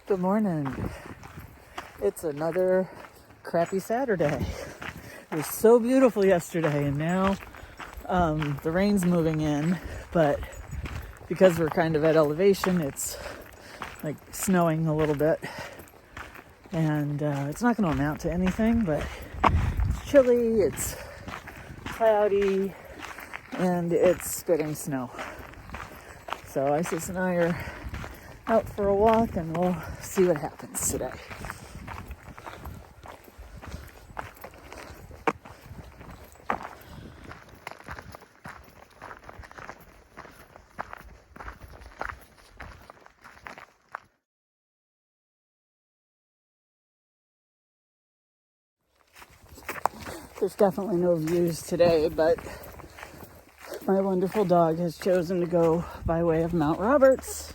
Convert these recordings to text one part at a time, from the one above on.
Good morning. It's another crappy Saturday. It was so beautiful yesterday, and now the rain's moving in, but because we're kind of at elevation, it's like snowing a little bit, and it's not going to amount to anything, but it's chilly, it's cloudy, and it's spitting snow. So Isis and I are out for a walk, and we'll see what happens today. There's definitely no views today, but my wonderful dog has chosen to go by way of Mount Roberts.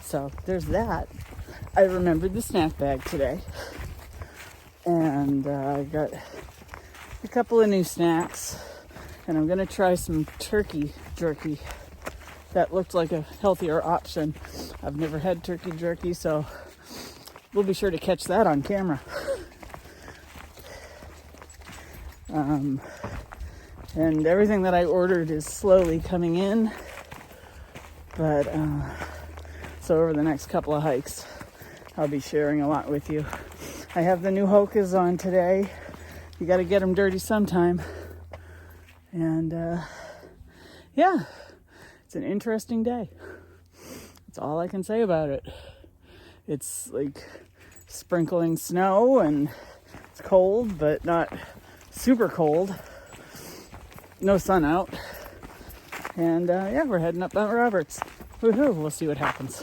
So there's that. I remembered the snack bag today, and I got a couple of new snacks, and I'm gonna try some turkey jerky. That looked like a healthier option. I've never had turkey jerky, so we'll be sure to catch that on camera. And everything that I ordered is slowly coming in, but so over the next couple of hikes, I'll be sharing a lot with you. I have the new Hokas on today. You got to get them dirty sometime. And it's an interesting day. That's all I can say about it. It's like sprinkling snow, and it's cold, but not super cold. No sun out. And we're heading up Mount Roberts. Woohoo, we'll see what happens.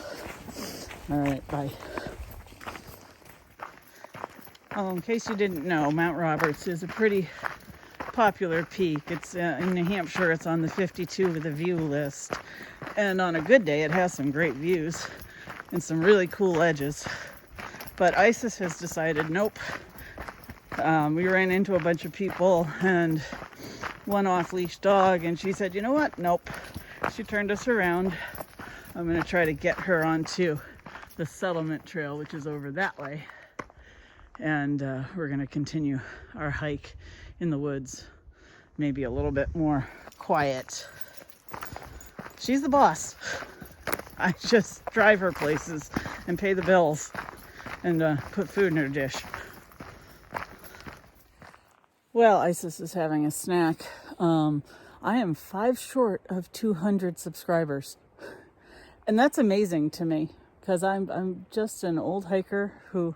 All right, bye. In case you didn't know, Mount Roberts is a pretty popular peak. It's in New Hampshire. It's on the 52 with a view list. And on a good day, it has some great views and some really cool edges. But Isis has decided, nope. We ran into a bunch of people and one off-leash dog, and she said, you know what? Nope. She turned us around. I'm going to try to get her onto the settlement trail, which is over that way. And we're going to continue our hike in the woods, maybe a little bit more quiet. She's the boss. I just drive her places and pay the bills and put food in her dish. Well, Isis is having a snack. I am 5 short of 200 subscribers. And that's amazing to me, because I'm just an old hiker who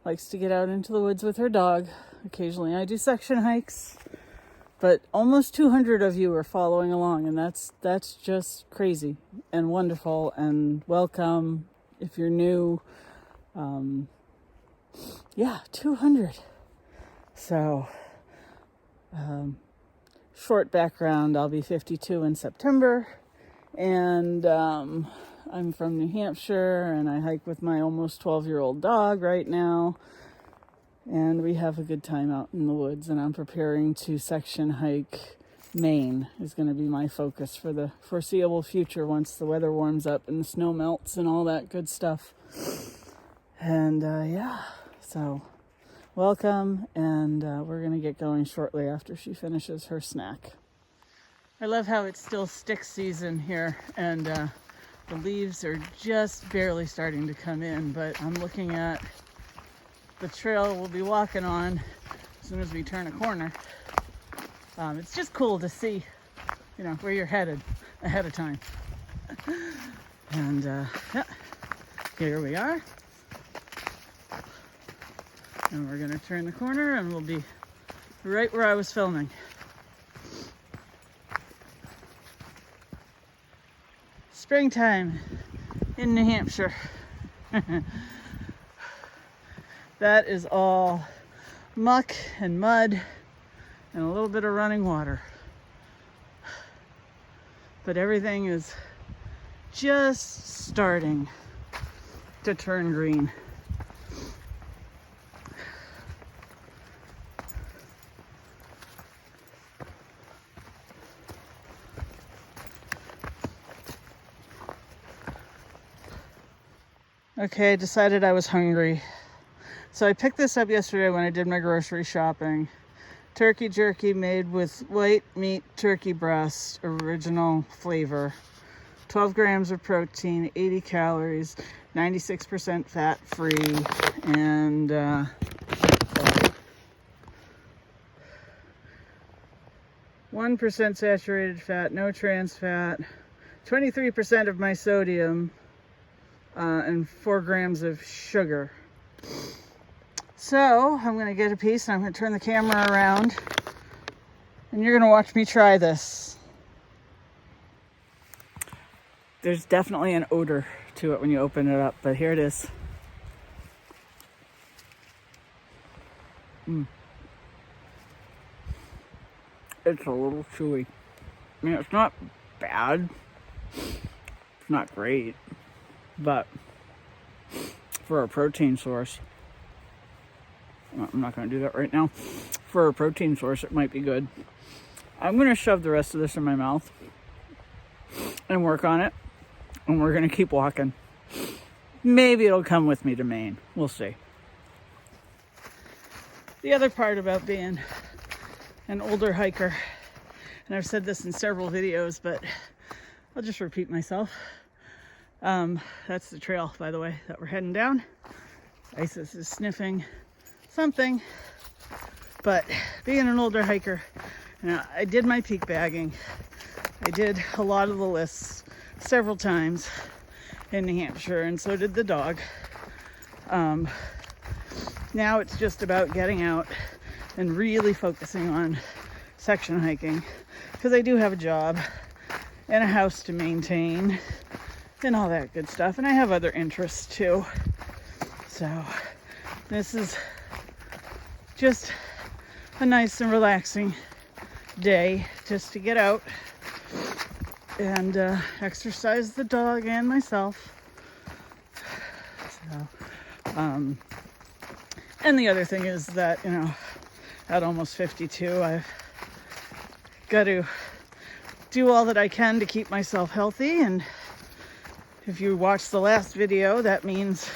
likes to get out into the woods with her dog. Occasionally I do section hikes, but almost 200 of you are following along, and that's just crazy and wonderful, and welcome if you're new. 200. So short background, I'll be 52 in September, and I'm from New Hampshire, and I hike with my almost 12-year-old dog right now, and we have a good time out in the woods, and I'm preparing to section hike Maine is going to be my focus for the foreseeable future once the weather warms up and the snow melts and all that good stuff. And so welcome, and we're going to get going shortly after she finishes her snack. I love how it's still stick season here, and the leaves are just barely starting to come in, but I'm looking at the trail we'll be walking on as soon as we turn a corner. It's just cool to see, where you're headed ahead of time. And here we are. And we're going to turn the corner, and we'll be right where I was filming. Springtime in New Hampshire. That is all muck and mud and a little bit of running water. But everything is just starting to turn green. Okay, I decided I was hungry. So I picked this up yesterday when I did my grocery shopping. Turkey jerky made with white meat turkey breast, original flavor. 12 grams of protein, 80 calories, 96% fat free, and 1% saturated fat, no trans fat, 23% of my sodium, and 4 grams of sugar. So I'm gonna get a piece and I'm gonna turn the camera around and you're gonna watch me try this. There's definitely an odor to it when you open it up, but here it is. It's a little chewy. I mean, it's not bad. It's not great, but for a protein source, I'm not going to do that right now. For a protein source, it might be good. I'm going to shove the rest of this in my mouth and work on it, and we're going to keep walking. Maybe it'll come with me to Maine. We'll see. The other part about being an older hiker, and I've said this in several videos, but I'll just repeat myself. That's the trail, by the way, that we're heading down. Isis is sniffing something, but being an older hiker, I did my peak bagging. I did a lot of the lists several times in New Hampshire, and so did the dog. Now it's just about getting out and really focusing on section hiking, because I do have a job and a house to maintain and all that good stuff, and I have other interests too. So this is just a nice and relaxing day just to get out and exercise the dog and myself. So, and the other thing is that, at almost 52, I've got to do all that I can to keep myself healthy. And if you watched the last video, that means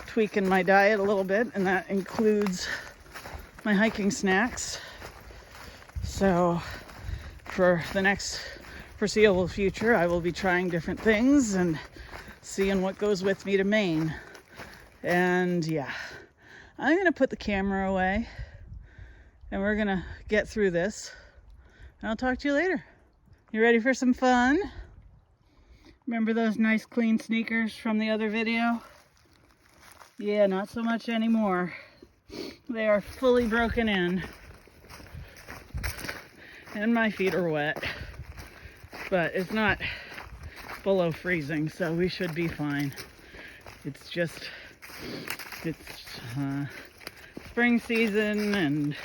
tweaking my diet a little bit, and that includes my hiking snacks. So for the next foreseeable future, I will be trying different things and seeing what goes with me to Maine. And yeah, I'm going to put the camera away and we're going to get through this. And I'll talk to you later. You ready for some fun? Remember those nice clean sneakers from the other video? Yeah, not so much anymore. They are fully broken in. And my feet are wet. But it's not below freezing, so we should be fine. It's spring season and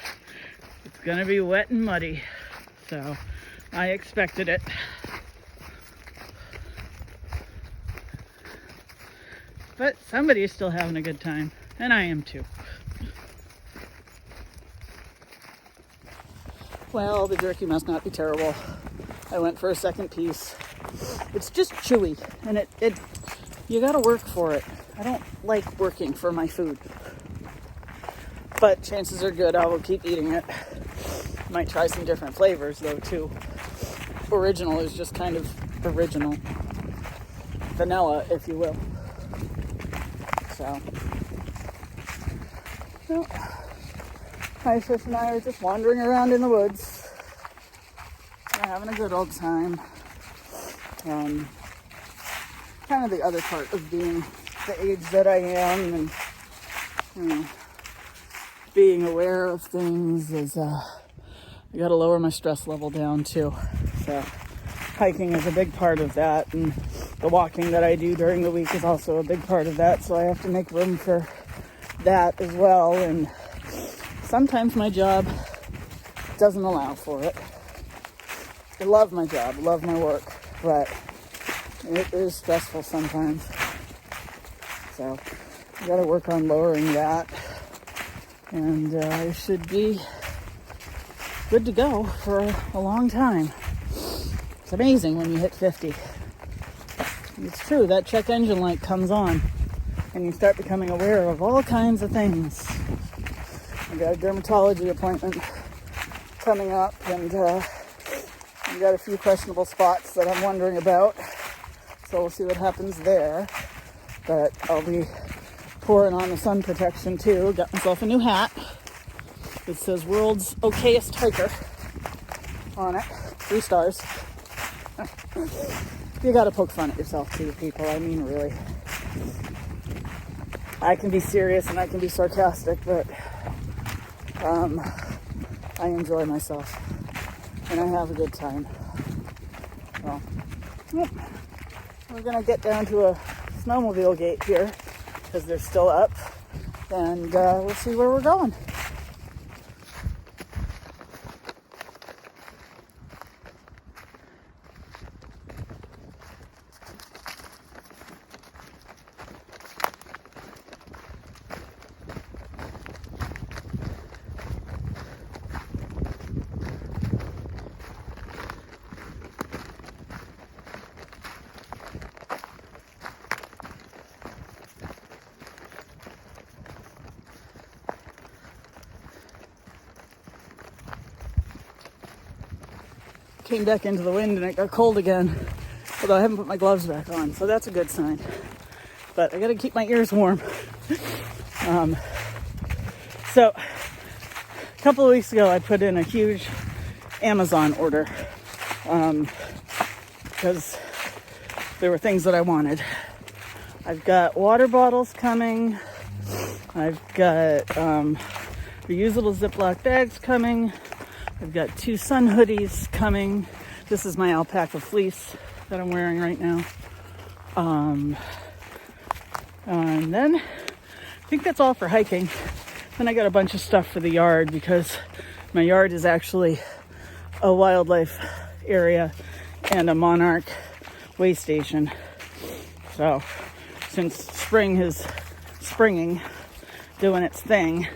it's gonna be wet and muddy. So I expected it. But somebody is still having a good time, and I am too. Well, the jerky must not be terrible. I went for a second piece. It's just chewy, and you gotta work for it. I don't like working for my food. But chances are good I will keep eating it. Might try some different flavors though too. Original is just kind of original. Vanilla, if you will. So, Isis and I are just wandering around in the woods. We're having a good old time. Kind of the other part of being the age that I am and being aware of things is I gotta lower my stress level down too. So hiking is a big part of that, and the walking that I do during the week is also a big part of that, so I have to make room for that as well. And sometimes my job doesn't allow for it. I love my job, I love my work, but it is stressful sometimes. So I gotta work on lowering that, and I should be good to go for a long time. It's amazing when you hit 50. It's true, that check engine light comes on and you start becoming aware of all kinds of things. I've got a dermatology appointment coming up, and I've got a few questionable spots that I'm wondering about, so we'll see what happens there. But I'll be pouring on the sun protection too. Got myself a new hat. It says world's okayest hiker on it. 3 stars. You gotta poke fun at yourself too, people. I mean, really. I can be serious and I can be sarcastic, but I enjoy myself and I have a good time. Well, we're gonna get down to a snowmobile gate here because they're still up, and we'll see where we're going. Came back into the wind and it got cold again, although I haven't put my gloves back on, so that's a good sign. But I gotta keep my ears warm. So a couple of weeks ago I put in a huge Amazon order because there were things that I wanted. I've got water bottles coming. I've got reusable Ziploc bags coming. I've got 2 sun hoodies coming. This is my alpaca fleece that I'm wearing right now. And then I think that's all for hiking. Then I got a bunch of stuff for the yard because my yard is actually a wildlife area and a monarch way station. So since spring is springing, doing its thing,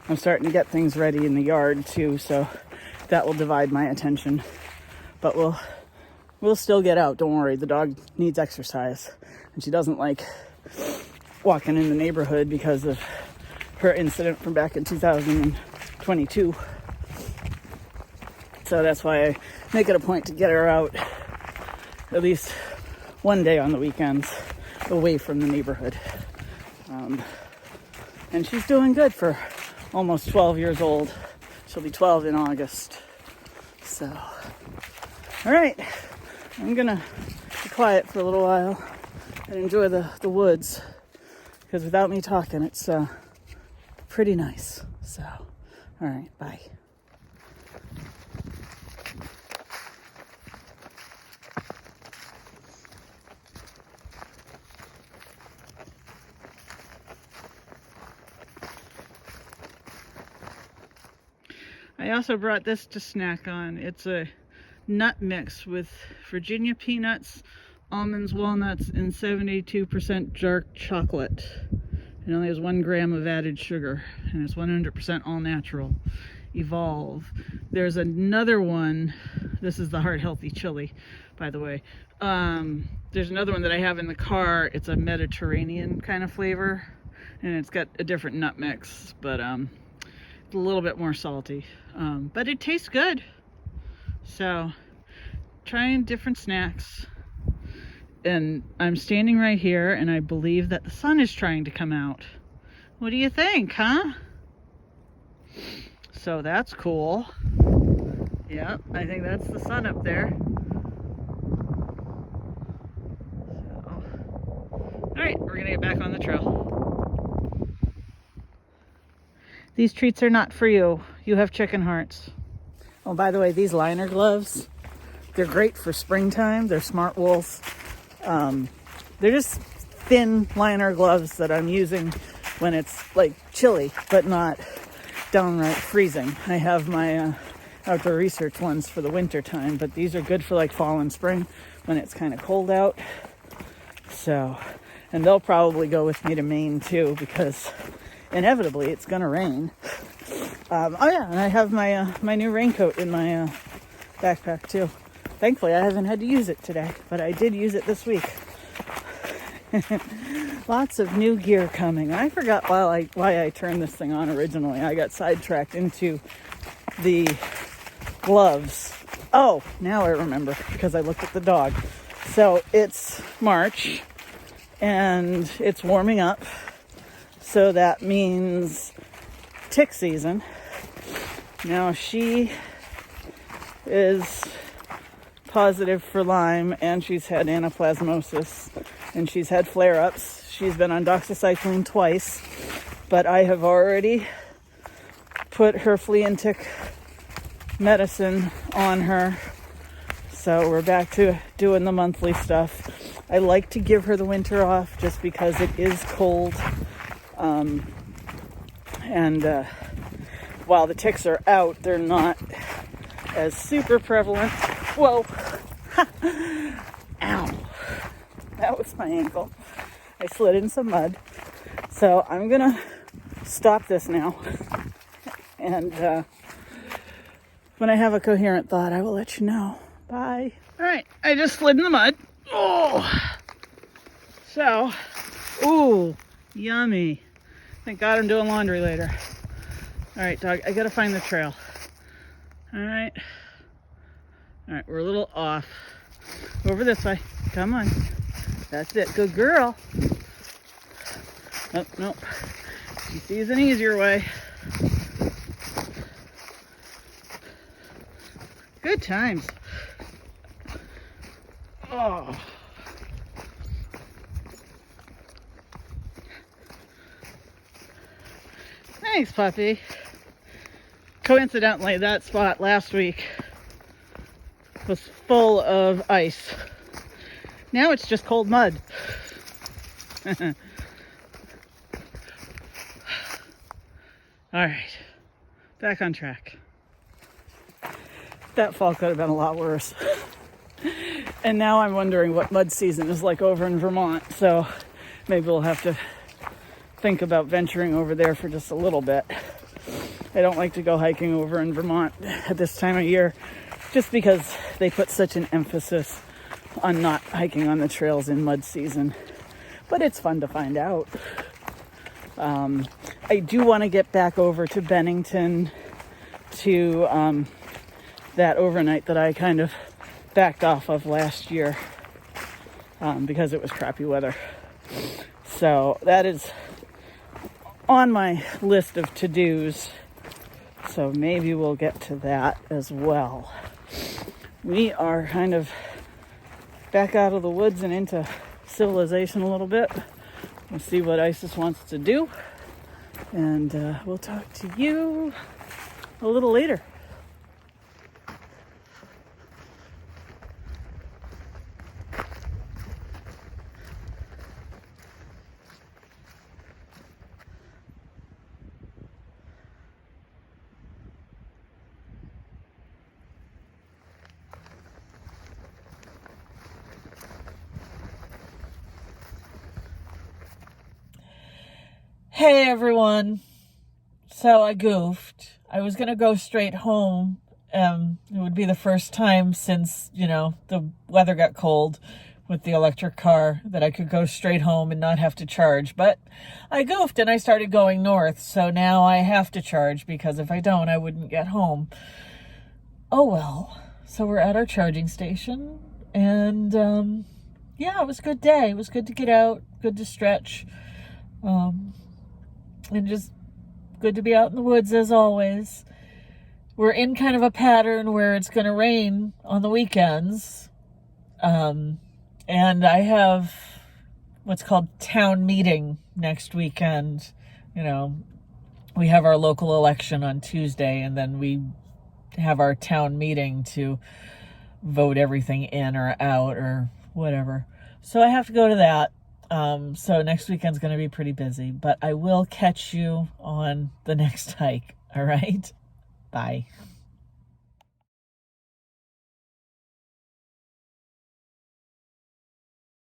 I'm starting to get things ready in the yard too, so that will divide my attention. But we'll still get out, don't worry. The dog needs exercise, and she doesn't like walking in the neighborhood because of her incident from back in 2022. So that's why I make it a point to get her out at least one day on the weekends away from the neighborhood. And she's doing good for almost 12 years old. She'll be 12 in August. So, all right, I'm gonna be quiet for a little while and enjoy the woods, because without me talking, it's pretty nice. So, all right, bye. I also brought this to snack on. It's a nut mix with Virginia peanuts, almonds, walnuts, and 72% dark chocolate. It only has 1 gram of added sugar, and it's 100% all natural. Evolve. There's another one. This is the Heart Healthy Chili, by the way. There's another one that I have in the car. It's a Mediterranean kind of flavor, and it's got a different nut mix, but it's a little bit more salty. But it tastes good. So, trying different snacks. And I'm standing right here, and I believe that the sun is trying to come out. What do you think, huh? So that's cool. Yep, I think that's the sun up there. So, all right, we're gonna get back on the trail. These treats are not for you. You have chicken hearts. Oh, by the way, these liner gloves, they're great for springtime. They're Smart Wools. They're just thin liner gloves that I'm using when it's like chilly, but not downright freezing. I have my outdoor research ones for the winter time, but these are good for like fall and spring when it's kind of cold out. So, and they'll probably go with me to Maine too, because inevitably it's gonna rain. Oh yeah, and I have my my new raincoat in my backpack too. Thankfully I haven't had to use it today, but I did use it this week. Lots of new gear coming. I forgot why I turned this thing on originally. I got sidetracked into the gloves. Oh, now I remember because I looked at the dog. So it's March and it's warming up. So that means tick season. Now she is positive for Lyme and she's had anaplasmosis and she's had flare-ups. She's been on doxycycline twice, but I have already put her flea and tick medicine on her. So we're back to doing the monthly stuff. I like to give her the winter off just because it is cold. While the ticks are out, they're not as super prevalent. Whoa. Ow. That was my ankle. I slid in some mud. So I'm going to stop this now. And when I have a coherent thought, I will let you know. Bye. All right. I just slid in the mud. Oh. So, ooh, yummy. Thank God I'm doing laundry later. All right, dog, I got to find the trail. All right. All right, we're a little off. Over this way. Come on. That's it. Good girl. Oh, nope. She sees an easier way. Good times. Oh. Thanks, puppy. Coincidentally, that spot last week was full of ice. Now it's just cold mud. All right, back on track. That fall could have been a lot worse. And now I'm wondering what mud season is like over in Vermont. So maybe we'll have to think about venturing over there for just a little bit. I don't like to go hiking over in Vermont at this time of year just because they put such an emphasis on not hiking on the trails in mud season. But it's fun to find out. I do want to get back over to Bennington to that overnight that I kind of backed off of last year because it was crappy weather. So that is on my list of to-dos. So maybe we'll get to that as well. We are kind of back out of the woods and into civilization a little bit. We'll see what Isis wants to do. And we'll talk to you a little later. Hey everyone. So I goofed. I was going to go straight home. It would be the first time since, the weather got cold with the electric car that I could go straight home and not have to charge. But I goofed and I started going north. So now I have to charge because if I don't, I wouldn't get home. Oh well. So we're at our charging station and it was a good day. It was good to get out, good to stretch. And just good to be out in the woods as always. We're in kind of a pattern where it's going to rain on the weekends. And I have what's called town meeting next weekend. We have our local election on Tuesday and then we have our town meeting to vote everything in or out or whatever. So I have to go to that. So next weekend's going to be pretty busy, but I will catch you on the next hike. All right. Bye.